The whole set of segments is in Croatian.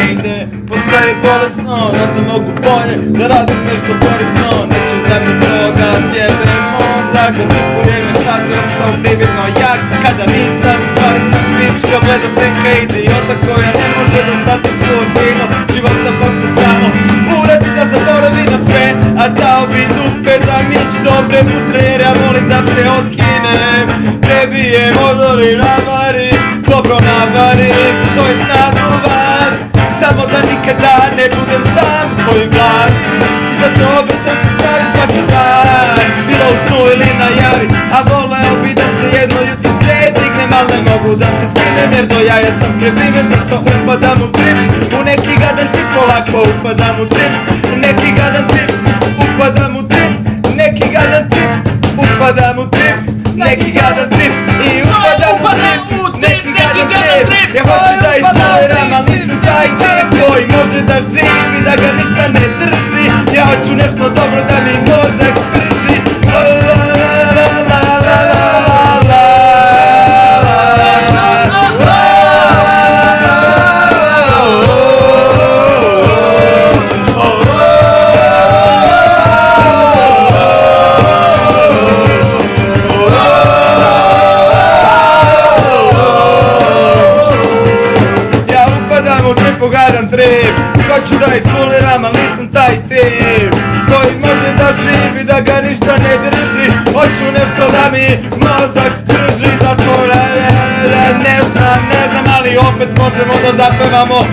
negde postaje bolesno, da mogu bolje, da radim nešto korisno. Neću da mi droga sjebe mozak, da tripujem me šator sam prividno jak. Kada nisam, stvari sam pričao, gleda senka idiota koja ne može da sati svoj vino života posle samo uradi da zaboravi na sve, a dao bi dupe za mić dobre putre, jer ja volim da se otkinem, prebijem odor i navarim, dobro navarim, to je naduvar, samo da nikada ne budem sam u svoj glas, i zato obraćam se pravi svaki dan, bilo u snu ili na javi, a voleo bi da se jedno jutro dignem, al ne mogu da se skinem, jer do jaja sam prebiven, zato upadam u trip, u neki gadan trip, polako upadam u trip, u neki gadan trip, upadam u trip, neki gadan trip, upadam u trip, neki gadan trip, i upadam u trip, neki gadan trip. Ja hoću da izmoleram, al nisam taj tip koji može da živi, da ga ništa ne drži. Ja hoću nešto dobro da mi mozak sprži. Pogadan trip, hoću da isfoliram, al nisam taj tip koji može da živi, da ga ništa ne drži. Hoću nešto da mi mozak sprži, zatvora ne znam, ali opet možemo da zapevamo.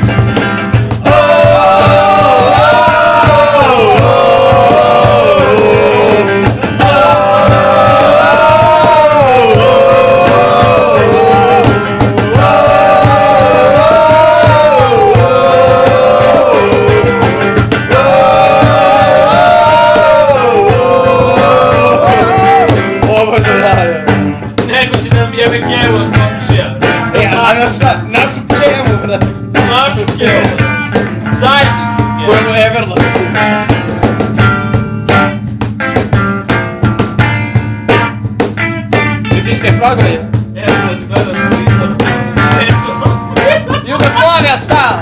Jebe pjevu od komšija. A našu pjevu, brate. Našu pjevu. Zajednicu pjevu. Kojemu Everlast. Vidiš kaj prograje? Everlast gleda se Twitter. Jugoslavija stala.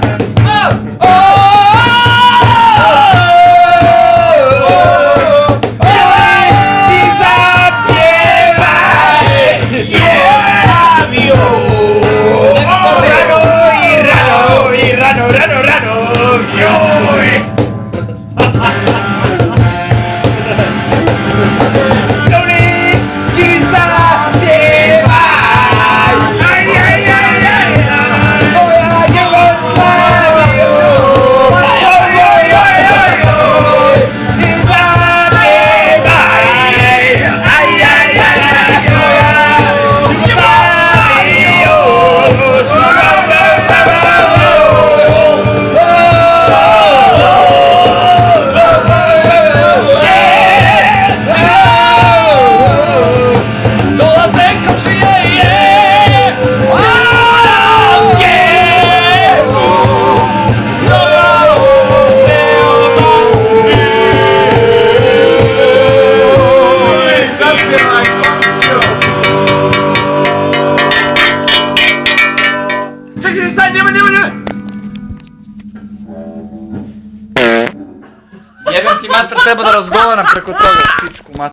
Jebem ti mater, treba da razgovaram preko toga, pičku mater.